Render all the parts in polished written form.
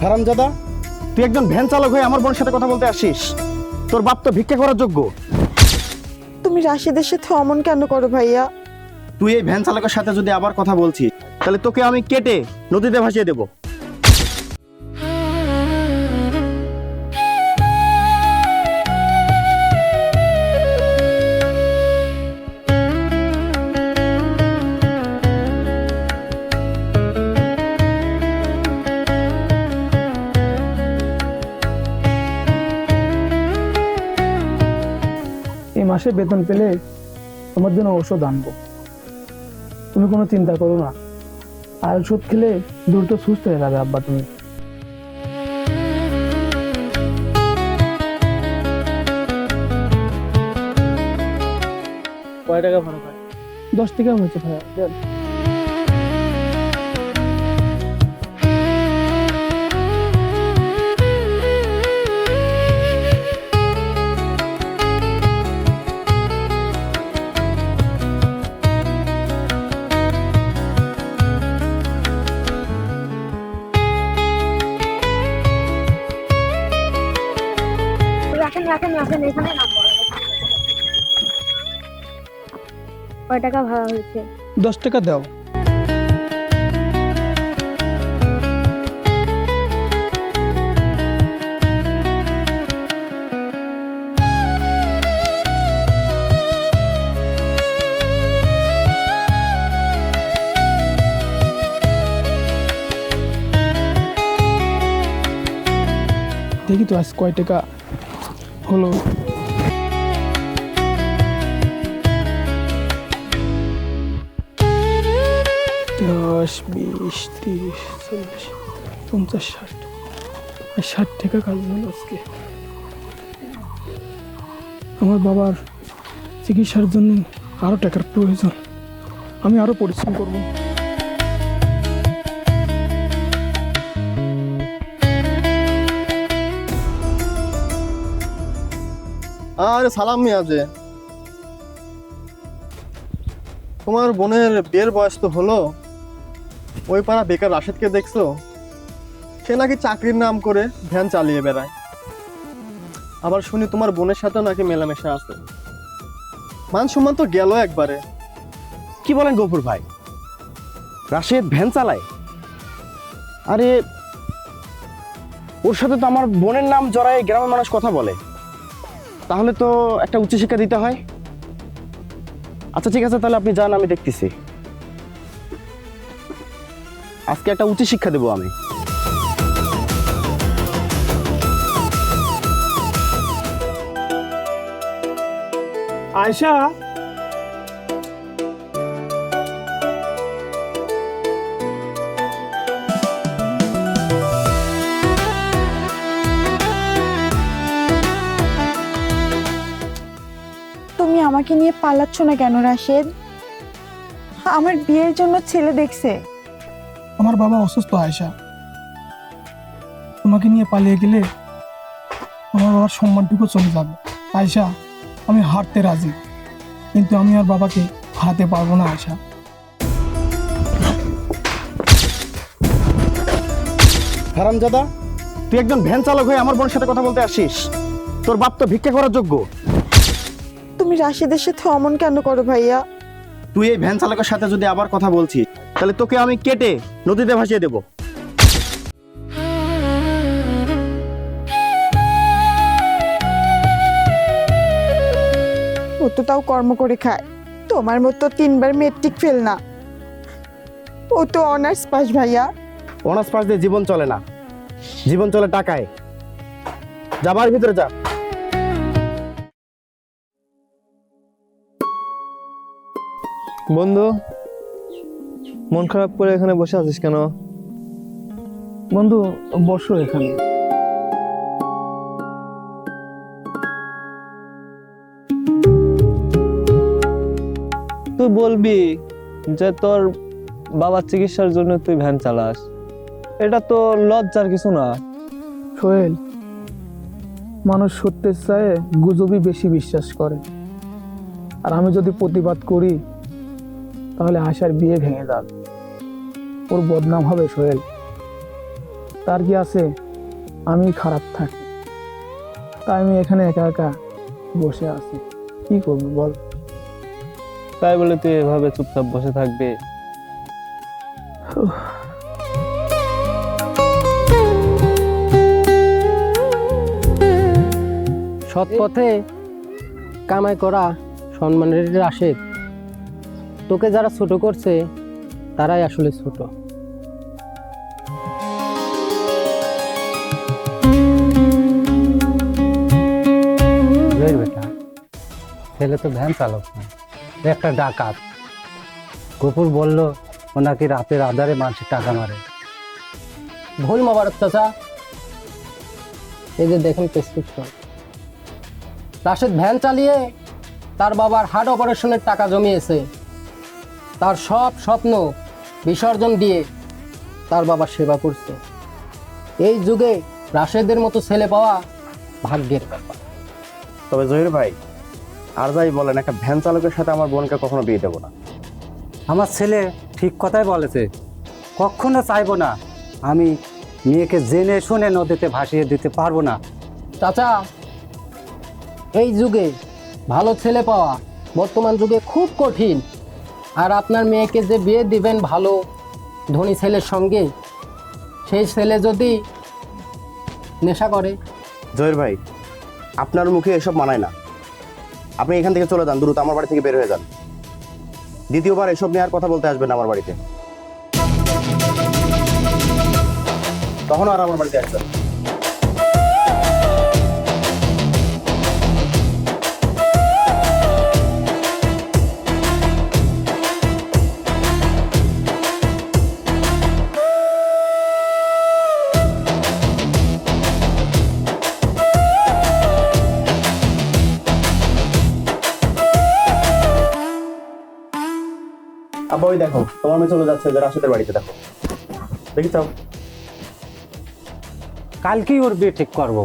হারামজাদা, তুই একজন ভ্যান চালক হয়ে আমার বোনের সাথে কথা বলতে আসিস? তোর বাপ তো ভিক্ষা করার যোগ্য। তুমি রাশিদের সাথে অমন কেন করো ভাইয়া? তুই এই ভ্যান চালকের সাথে যদি আবার কথা বলছিস তাহলে তোকে আমি কেটে নদীতে ভাসিয়ে দেবো। এই মাসে বেতন পেলে তোমার জন্য ওষুধ আনবো, তুমি কোনো চিন্তা করো না। আর ওষুধ খেলে দ্রুত সুস্থ হয়ে যাবে আব্বা তুমি। কয় টাকা ভাড়া ভাই? 10 টাকা হয়েছে ভাইয়া, দেন। রাখেন রাখেন রাখেন, এখানে নামবো। কয় টাকা ভাড়া হয়েছে? 10 টাকা দাও। দেখি তো আজ কয় টাকা হলো। দশ, 20, 30, 40, 50, 60 টাকা কাজ হলো আজকে। আমার বাবার চিকিৎসার জন্য আরো টাকার প্রয়োজন, আমি আরো পরিশ্রম করবো। আরে সালাম মিয়াজে, তোমার বোনের বিয়ের বয়স তো হলো, ওই পাড়া বেকার রাশেদকে দেখছো? সে নাকি চাকরির নাম করে ভ্যান চালিয়ে বেড়ায়। আবার শুনি তোমার বোনের সাথে নাকি মেলামেশা আছে। মান সম্মান তো গেল একবারে। কি বলেন গফুর ভাই, রাশেদ ভ্যান চালায়? আরে ওর সাথে তো আমার বোনের নাম জড়ায় গ্রামের মানুষ কথা বলে, তাহলে তো একটা উচ্চশিক্ষা দিতে হয়। আচ্ছা ঠিক আছে, তাহলে আপনি যান, আমি দেখতেছি। আজকে একটা উচ্চশিক্ষা দেবো আমি। আয়শা, তুমি আমাকে নিয়ে পালাচ্ছ না কেন রাশেদ? আমার বিয়ের জন্য ছেলে দেখছে। আমার বাবা অসুস্থ আয়শা, তোমাকে নিয়ে পালিয়ে গেলে আমার বাবার সম্মানটুকু চলে যাবে। আয়শা, আমি হারতে রাজি, কিন্তু আমি আর বাবাকে হারাতে পারবো না আয়শা। হারামজাদা, তুই একজন ভ্যান চালক হয়ে আমার বোনের সাথে কথা বলতে আসিস? তোর বাপ তো ভিক্ষা করার যোগ্য। তুমি রাশিদের সাথে অমন কেন করো ভাইয়া? তুই এই ভ্যান চালকের সাথে যদি আবার কথা বলছিস তাহলে তোকে আমি কেটে নদীতে ভাসিয়ে দেবো। ও তো তাও কর্ম করে খায়, তোমার মতো 3বার মেট্রিক ফেল না। ও তো অনার্স পাস ভাইয়া। অনার্স পাস দিয়ে জীবন চলে না, জীবন চলে টাকায়। যাবার ভিতরে যা। বন্ধু, মন খারাপ করে এখানে বসে আছিস কেন? বন্ধু, বসো এখানে। তুই বলবি যে তোর বাবার চিকিৎসার জন্য তুই ভ্যান চালাস, এটা তো লজ্জার কিছু না। সোহেল, মানুষ সত্যের চায়ে গুজবই বেশি বিশ্বাস করে, আর আমি যদি প্রতিবাদ করি তাহলে আশার বিয়ে ভেঙে যাবে, ওর বদনাম হবে সোহেল। তার কি আছে আমি খারাপ থাকি, তাই আমি এখানে একা একা বসে আছি। কি করবো বল? তাই বলে তুই এভাবে চুপচাপ বসে থাকবি? সৎ পথে কামাই করা সম্মানের রাশেদ। তোকে যারা ছোট করছে তারাই আসলে ছোট। বেটা, ছেলে তো ভ্যান চালক না, একটা ডাকাত। গফুর বলল ও নাকি রাতের আধারে মানুষের টাকা মারে। ভুল মোবারক চাচা, এই যে দেখেন প্রেসক্রিপশন। রাশেদ ভ্যান চালিয়ে তার বাবার হার্ট অপারেশনের টাকা জমিয়েছে। তার সব স্বপ্ন বিসর্জন দিয়ে তার বাবার সেবা করছে। এই যুগে রাশেদের মতো ছেলে পাওয়া ভাগ্যের ব্যাপার। তবে জহির ভাই, আর যাই বলেন, একটা ভ্যান চালকের সাথে আমার বোনকে কখনো বিয়ে দেবো না। আমার ছেলে ঠিক কথাই বলেছে, কখনো চাইবো না আমি মেয়েকে জেনে শুনে নদীতে ভাসিয়ে দিতে পারবো না। চাচা, এই যুগে ভালো ছেলে পাওয়া বর্তমান যুগে খুব কঠিন। আর আপনার মেয়েকে যে বিয়ে দিবেন ভালো ধনী ছেলের সঙ্গে, সেই ছেলে যদি নেশা করে। জহির ভাই, আপনার মুখে এসব মানায় না। আপনি এখান থেকে চলে যান, দ্রুত আমার বাড়ি থেকে বের হয়ে যান। দ্বিতীয়বার এসব নিয়ে আর কথা বলতে আসবেন না আমার বাড়িতে। তখন আর আমার বাড়িতে আসবেন। আব্বা, ওই দেখো তোমার মেয়ে চলে যাচ্ছে যে রাশেদের বাড়িতে। দেখো, দেখি চাও। কালকেই ওর বিয়ে ঠিক করবো।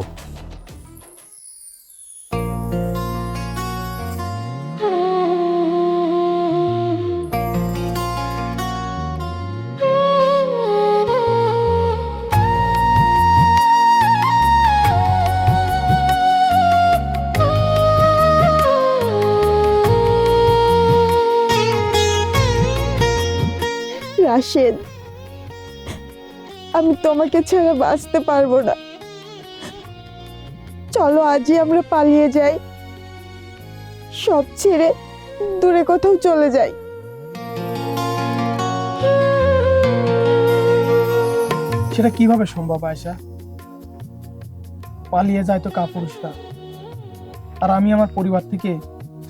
রাশেদ, আমি তোমাকে ছেড়ে বাঁচতে পারবো না। চলো আজই আমরা পালিয়ে যাই, সব ছেড়ে দূরে কোথাও চলে যাই। সেটা কিভাবে সম্ভব আয়শা? পালিয়ে যায় তো কাপুরুষরা, আর আমি আমার পরিবার থেকে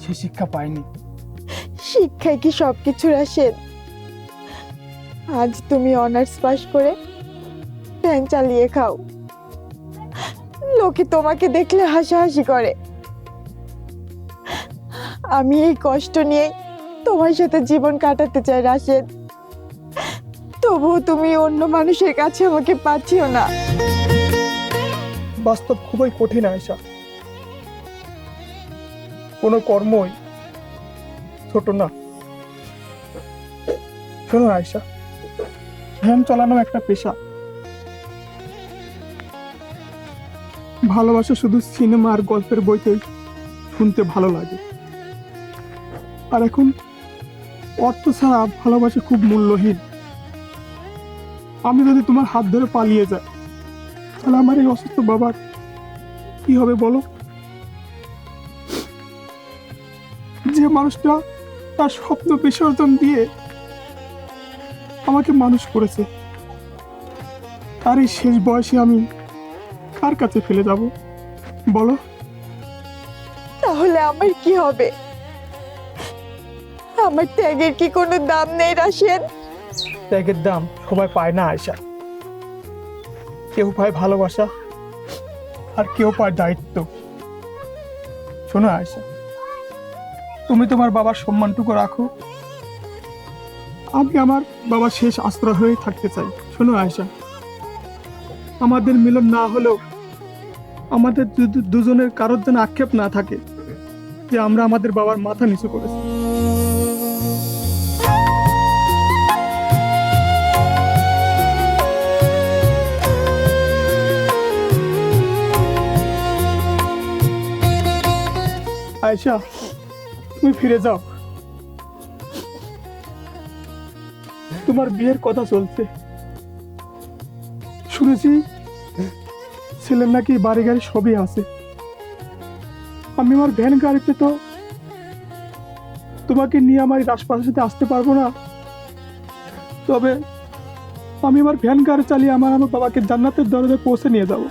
সে শিক্ষা পাইনি। শিক্ষায় কি সবকিছু রাশেদ? আজ তুমি অনার্স পাস করে ভ্যান চালিয়ে খাও, লোকে তোমাকে দেখলে হাসাহাসি করে। আমি এই কষ্ট নিয়ে তোমার সাথে জীবন কাটাতে চাই রাশেদ, তবুও তুমি অন্য মানুষের কাছে আমাকে পাঠিও না। বাস্তব খুবই কঠিন আয়শা, কোনো কর্মই ছোট না। শোনো আয়শা, ভ্যান চালানো একটা পেশা। ভালোবাসা শুধু সিনেমা আর গল্পের বইতেই শুনতে ভালো লাগে, আর এখন অর্থ ছাড়া ভালোবাসা খুব মূল্যহীন। আমি যদি তোমার হাত ধরে পালিয়ে যাই, তাহলে আমার এই অসুস্থ বাবার কি হবে বলো? যে মানুষটা তার স্বপ্ন বিসর্জন দিয়ে আমাকে মানুষ করেছে, তার এই শেষ বয়সে আমি কার কাছে ফেলে যাব বলো? তাহলে আমার কি হবে? আমার ত্যাগের কি কোনো দাম নেই রাশেদ? ত্যাগের দাম সবাই পায় না আয়শা। কেউ পায় ভালোবাসা, আর কেউ পায় দায়িত্ব। শোনো আয়শা, তুমি তোমার বাবার সম্মানটুকু রাখো, আমি আমার বাবার শেষ আশ্রয় হয়ে থাকতে চাই। শোনো আয়শা, আমাদের মিলন না হলেও আমাদের দুজনের কারোর যেন আক্ষেপ না থাকে যে আমরা আমাদের বাবার মাথা নিচু করেছি। আয়েশা, তুমি ফিরে যাও। তোমার বিয়ের কথা চলছে, শুনেছি ছেলের নাকি বাড়ি গাড়ি সবই আছে। আমি আমার ভ্যান গাড়িতে তো তোমাকে নিয়ে আমার এই রাজপ্রাসাদের সাথে আসতে পারবো না, তবে আমি আমার ভ্যান গাড়ি চালিয়ে আমার বাবাকে জান্নাতের দরজায় পৌঁছে নিয়ে যাব।